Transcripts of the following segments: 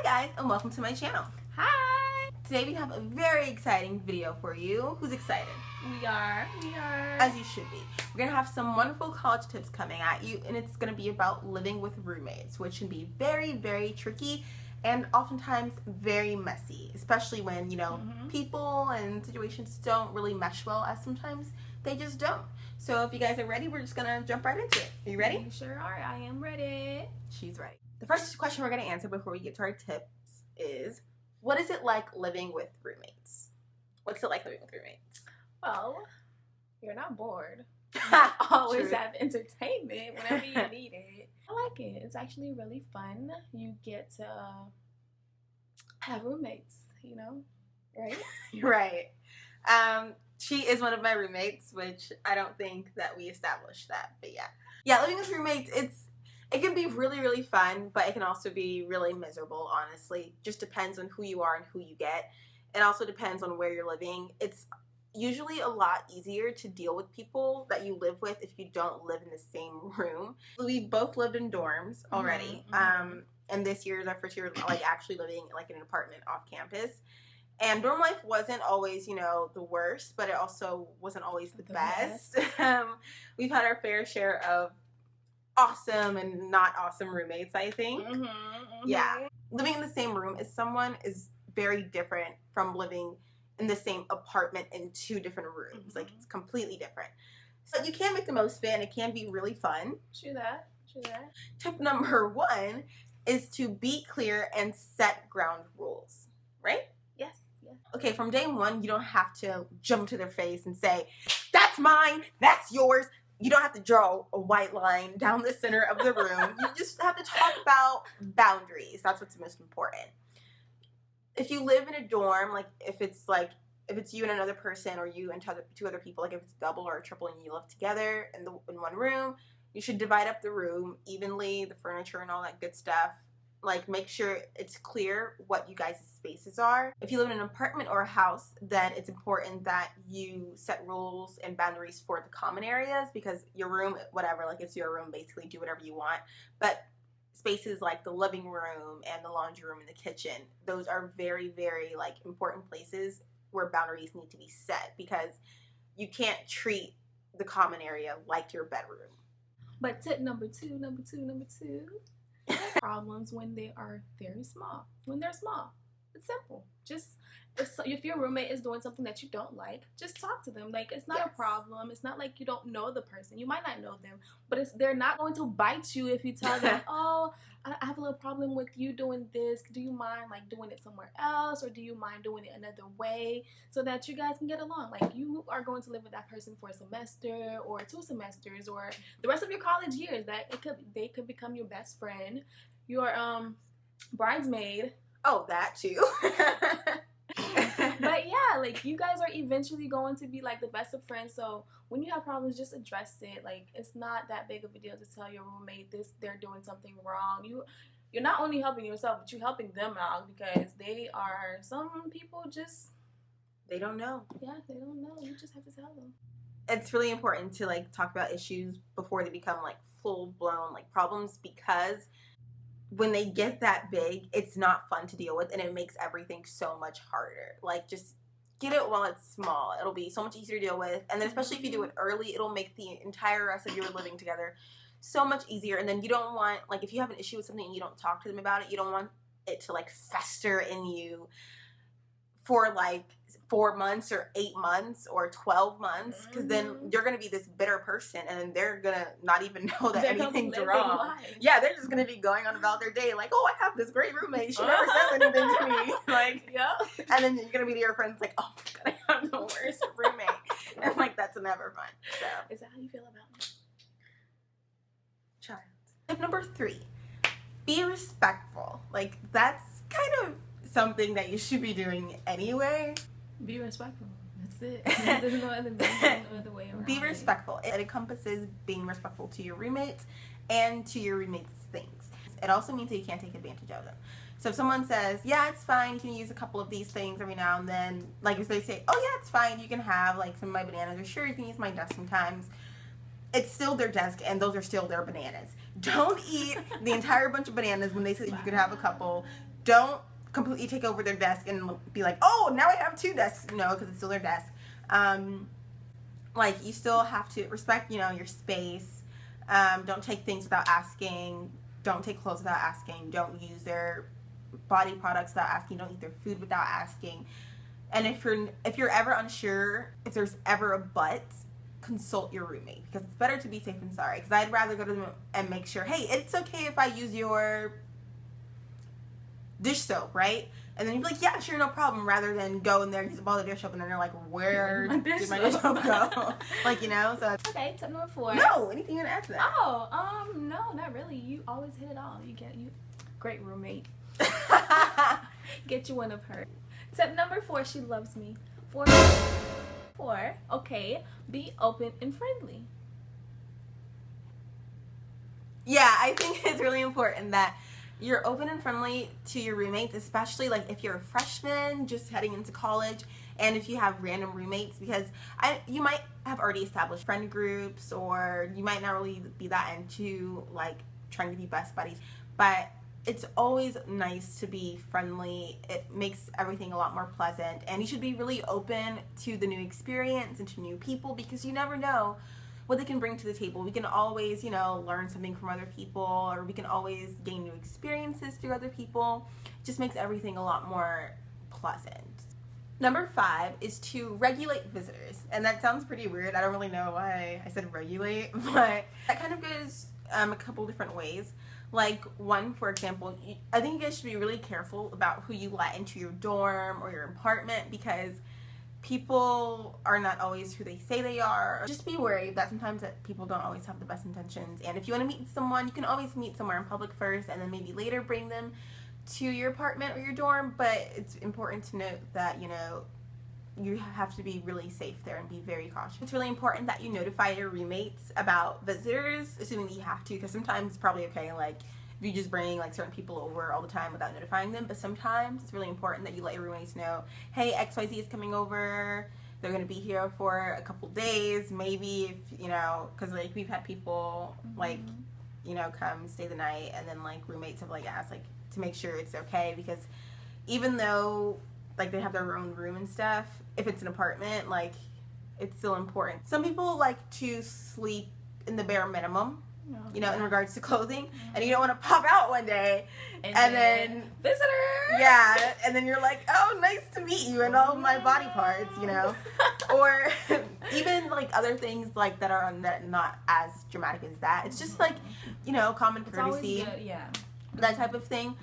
guys, and welcome to my channel. Hi! Today we have a very exciting video for you. Who's excited? We are. As you should be. We're gonna have some wonderful college tips coming at you, and it's gonna be about living with roommates, which can be very, very tricky and oftentimes very messy, especially when, people and situations don't really mesh well, as sometimes they just don't. So if you guys are ready, we're just gonna jump right into it. Are you ready? You sure are. I am ready. She's ready. The first question we're gonna answer before we get to our tips is, what is it like living with roommates? What's it like living with roommates? Well, you're not bored. You always have entertainment whenever you need it. I like it. It's actually really fun. You get to have roommates, right? Right. She is one of my roommates, which I don't think that we established that, but yeah. Yeah, living with roommates, it can be really, really fun, but it can also be really miserable, honestly. Just depends on who you are and who you get. It also depends on where you're living. It's usually a lot easier to deal with people that you live with if you don't live in the same room. We've both lived in dorms already. And this year is our first year actually living in an apartment off campus. And dorm life wasn't always, the worst, but it also wasn't always the best. We've had our fair share of awesome and not awesome roommates, I think. Yeah. Living in the same room is very different from living in the same apartment in two different rooms. It's completely different. So you can make the most of it, and it can be really fun. True that. Tip number 1 is to be clear and set ground rules, right? Yes. Okay, from day 1, you don't have to jump to their face and say, that's mine, that's yours. You don't have to draw a white line down the center of the room. You just have to talk about boundaries. That's what's most important. If you live in a dorm, if it's you and another person, or you and two other people, if it's double or a triple and you live together in one room, you should divide up the room evenly, the furniture and all that good stuff. Make sure it's clear what you guys' spaces are. If you live in an apartment or a house, then it's important that you set rules and boundaries for the common areas, because your room, whatever, it's your room, basically do whatever you want. But spaces like the living room and the laundry room and the kitchen, those are very, very important places where boundaries need to be set, because you can't treat the common area like your bedroom. But tip number two, problems when they are very small. When they're small, it's simple. Just if your roommate is doing something that you don't like, just talk to them. It's not a problem. It's not like you don't know the person. You might not know them, but they're not going to bite you if you tell them, oh, I have a little problem with you doing this. Do you mind doing it somewhere else, or do you mind doing it another way, so that you guys can get along? You are going to live with that person for a semester or 2 semesters or the rest of your college years. They could become your best friend, your bridesmaid. Oh, that too. But yeah, you guys are eventually going to be the best of friends. So when you have problems, just address it. It's not that big of a deal to tell your roommate they're doing something wrong. You're not only helping yourself, but you're helping them out, because some people just, they don't know. Yeah, they don't know. You just have to tell them. It's really important to talk about issues before they become full-blown problems, because when they get that big, it's not fun to deal with, and it makes everything so much harder. Just get it while it's small. It'll be so much easier to deal with, and then especially if you do it early, it'll make the entire rest of your living together so much easier. And then you don't want, if you have an issue with something and you don't talk to them about it, you don't want it to fester in you for 4 months or 8 months or 12 months, because then you're going to be this bitter person, and they're going to not even know that anything's wrong. Yeah, they're just going to be going on about their day oh, I have this great roommate, she never says anything to me. Yeah. And then you're going to be to your friends oh my god, I have the worst roommate. And that's never fun. So is that how you feel about me? Child. Tip number 3, be respectful. That's kind of something that you should be doing anyway. Be respectful. That's it. There's no other way around. Be respectful. It encompasses being respectful to your roommates and to your roommates' things. It also means that you can't take advantage of them. So if someone says, yeah, it's fine, you can use a couple of these things every now and then, if they say, oh yeah, it's fine, you can have some of my bananas, or sure, you can use my desk sometimes, it's still their desk, and those are still their bananas. Don't eat the entire bunch of bananas when they say you could have a couple. don't completely take over their desk and be like, oh, now I have 2 desks. No, because it's still their desk. Like, you still have to respect, your space. Don't take things without asking. Don't take clothes without asking. Don't use their body products without asking. Don't eat their food without asking. And if you're ever unsure, if there's ever a but, consult your roommate, because it's better to be safe than sorry. Because I'd rather go to them and make sure, hey, it's okay if I use your dish soap, right? And then you'd be like, yeah, sure, no problem, rather than go in there and use all the dish soap and then they're like, where did my dish soap go? Like, so. Okay, tip number 4. No, anything you want to add to that? Oh, no, not really. You always hit it all. You great roommate. Get you one of her. Tip number 4, she loves me. 4, okay, be open and friendly. Yeah, I think it's really important that you're open and friendly to your roommates, especially like if you're a freshman just heading into college, and if you have random roommates, because you might have already established friend groups, or you might not really be that into like trying to be best buddies, but it's always nice to be friendly. It makes everything a lot more pleasant, and you should be really open to the new experience and to new people, because you never know what they can bring to the table. We can always, learn something from other people, or we can always gain new experiences through other people. It just makes everything a lot more pleasant. Number 5 is to regulate visitors. And that sounds pretty weird. I don't really know why I said regulate, but that kind of goes a couple different ways. Like, one, for example, I think you guys should be really careful about who you let into your dorm or your apartment, because people are not always who they say they are. Just be wary that sometimes that people don't always have the best intentions. And if you want to meet someone, you can always meet somewhere in public first, and then maybe later bring them to your apartment or your dorm. But it's important to note that, you have to be really safe there and be very cautious. It's really important that you notify your roommates about visitors, assuming that you have to, because sometimes it's probably okay, like, if you just bring like certain people over all the time without notifying them. But sometimes it's really important that you let your roommates know, hey, XYZ is coming over. They're going to be here for a couple days, maybe, if, because like we've had people like, come stay the night, and then like roommates have like asked like to make sure it's okay, because even though like they have their own room and stuff, if it's an apartment, like it's still important. Some people like to sleep in the bare minimum, in regards to clothing, and you don't want to pop out one day and then visitor, yeah, and then you're like, oh, nice to meet you, and all my body parts, or even like other things like that are not as dramatic as that. It's just like, common courtesy, that type of thing.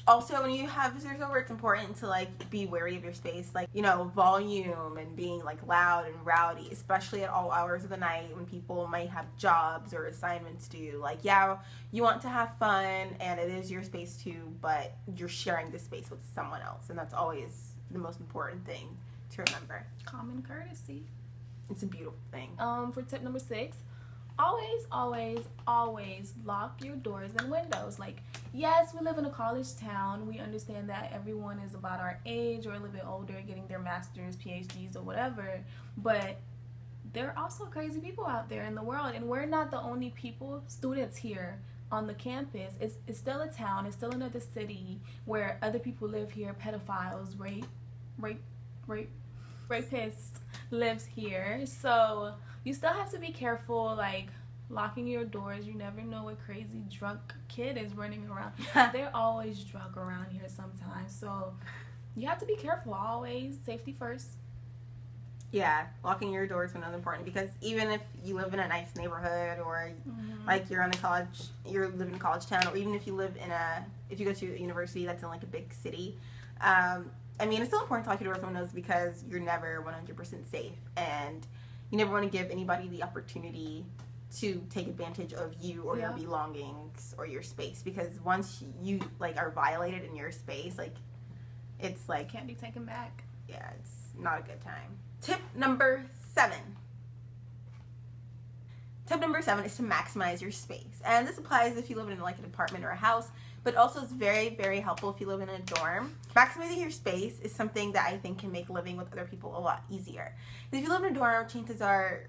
Also, when you have visitors over, it's important to like be wary of your space, like, volume and being like loud and rowdy, especially at all hours of the night when people might have jobs or assignments due. Like, yeah, you want to have fun and it is your space too, but you're sharing the space with someone else, and that's always the most important thing to remember. Common courtesy. It's a beautiful thing. For tip number 6, always lock your doors and windows. Like, yes, we live in a college town. We understand that everyone is about our age or a little bit older, getting their masters, PhDs, or whatever. But there are also crazy people out there in the world, and we're not the only students here on the campus. It's still a town. It's still another city where other people live here. Pedophiles, rapists lives here. So you still have to be careful, like locking your doors. You never know what crazy drunk kid is running around. They're always drunk around here sometimes. So you have to be careful. Always safety first. Yeah, locking your doors is another important, because even if you live in a nice neighborhood, or like you live in a college town, or even if you go to a university that's in like a big city, it's still important to lock your doors when knows, because you're never 100% safe, and you never want to give anybody the opportunity to take advantage of you or your belongings or your space, because once you like are violated in your space, like it's like can't be taken back. Yeah, it's not a good time. Tip number 7. Tip number 7 is to maximize your space, and this applies if you live in like an apartment or a house, but also it's very, very helpful if you live in a dorm. Maximizing your space is something that I think can make living with other people a lot easier. If you live in a dorm, chances are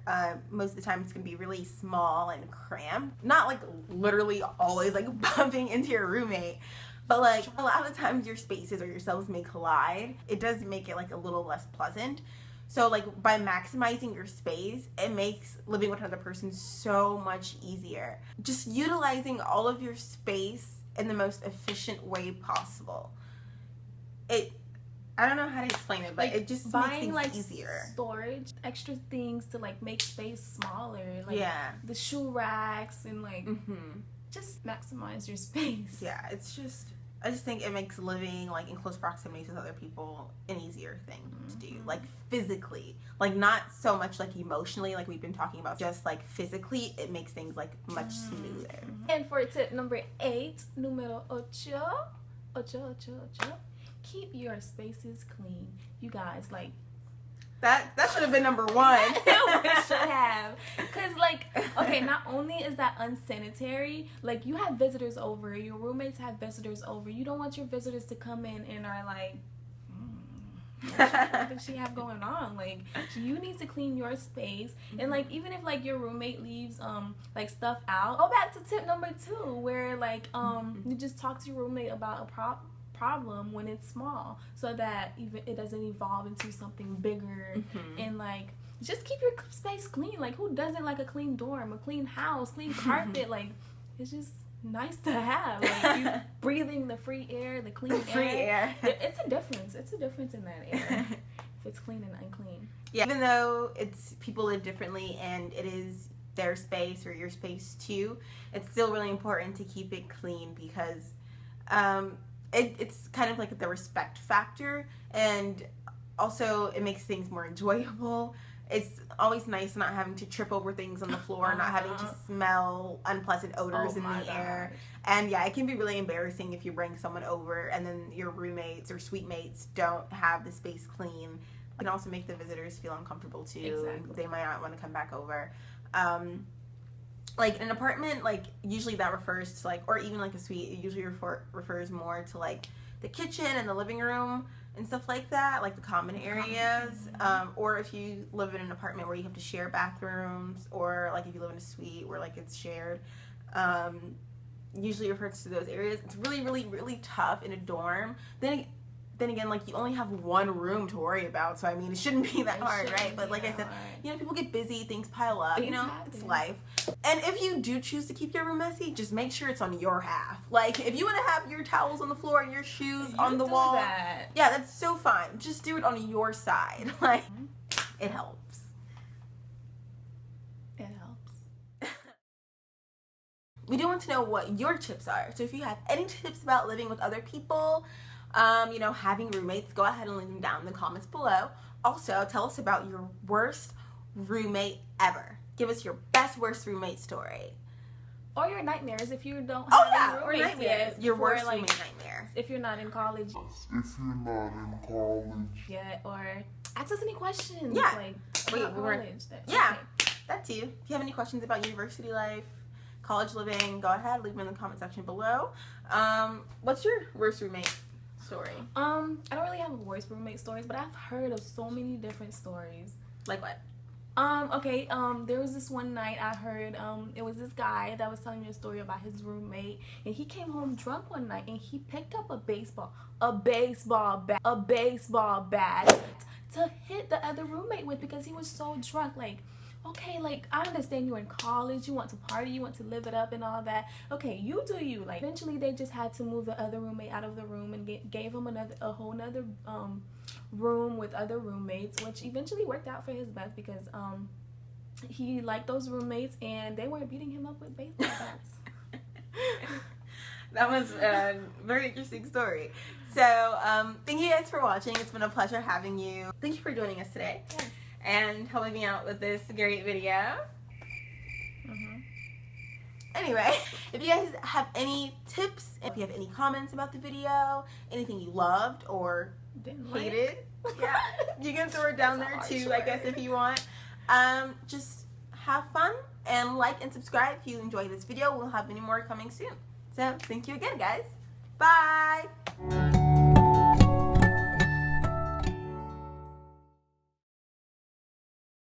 most of the time it's going to be really small and cramped. Not like literally always like bumping into your roommate, But like a lot of the times your spaces or your cells may collide. It does make it like a little less pleasant. So like by maximizing your space, it makes living with another person so much easier. Just utilizing all of your space in the most efficient way possible. I don't know how to explain it, but like it just buying makes things like easier. Storage, extra things to like make space smaller. Like the shoe racks and like just maximize your space. Yeah, I just think it makes living like in close proximity with other people an easier thing to do. Like physically, like not so much like emotionally, like we've been talking about. Just like physically, it makes things like much smoother. And for tip number 8, numero ocho, keep your spaces clean. You guys, like that should have been number 1. It should have. Because like, okay, not only is that unsanitary, like you have visitors over, your roommates have visitors over, you don't want your visitors to come in and are like, what does she have going on? Like, you need to clean your space. And like, even if like your roommate leaves like stuff out, go back to tip number 2, where like you just talk to your roommate about a problem when it's small, so that even it doesn't evolve into something bigger. And like, just keep your space clean. Like, who doesn't like a clean dorm, a clean house, clean carpet? Like, it's just nice to have. Like, you breathing the free air, the clean air. It's a difference. It's a difference in that air if it's clean and unclean. Yeah, even though it's people live differently and it is their space or your space too, it's still really important to keep it clean because it's kind of like the respect factor, and also it makes things more enjoyable. It's always nice not having to trip over things on the floor, not having to smell unpleasant odors in the air. And yeah, it can be really embarrassing if you bring someone over and then your roommates or suite mates don't have the space clean. It can also make the visitors feel uncomfortable too. Exactly. They might not want to come back over. Like an apartment, like usually that refers to like, or even like a suite, it usually refers more to like the kitchen and the living room and stuff like that, like the common areas. Or if you live in an apartment where you have to share bathrooms, or like if you live in a suite where like it's shared, usually refers to those areas. It's really, really, really tough in a dorm. Then again, like, you only have one room to worry about, so I mean, it shouldn't be that hard, right? But like I said, you know, people get busy, things pile up, you know, it's life. And if you do choose to keep your room messy, just make sure it's on your half. Like, if you want to have your towels on the floor and your shoes on the wall, yeah, that's so fine. Just do it on your side. Like, it helps. It helps. We do want to know what your tips are. So if you have any tips about living with other people, you know, having roommates, go ahead and leave them down in the comments below. Also, tell us about your worst roommate ever. Give us your best worst roommate story. Or your nightmares if you don't have any roommates yet. Your worst roommate nightmare. If you're not in college. Yeah, or ask us any questions. Yeah. Like, that too. If you have any questions about university life, college living, go ahead, leave them in the comment section below. What's your worst roommate story? I don't really have worst roommate stories, but I've heard of so many different stories. Like what? Okay, there was this one night I heard, it was this guy that was telling me a story about his roommate, and he came home drunk one night, and he picked up a baseball bat to hit the other roommate with because he was so drunk. Like, okay, like, I understand you're in college, you want to party, you want to live it up and all that. Okay, you do you. Like, eventually they just had to move the other roommate out of the room and gave him a whole nother room with other roommates, which eventually worked out for his best because he liked those roommates and they were beating him up with baseball bats. That was a very interesting story. So, thank you guys for watching. It's been a pleasure having you. Thank you for joining us today. Yes. And helping me out with this great video. Anyway, if you guys have any tips, if you have any comments about the video, anything you loved or hated, yeah, you can throw it down there too, I guess, if you want. Just have fun and like and subscribe if you enjoyed this video. We'll have many more coming soon. So, thank you again, guys. Bye!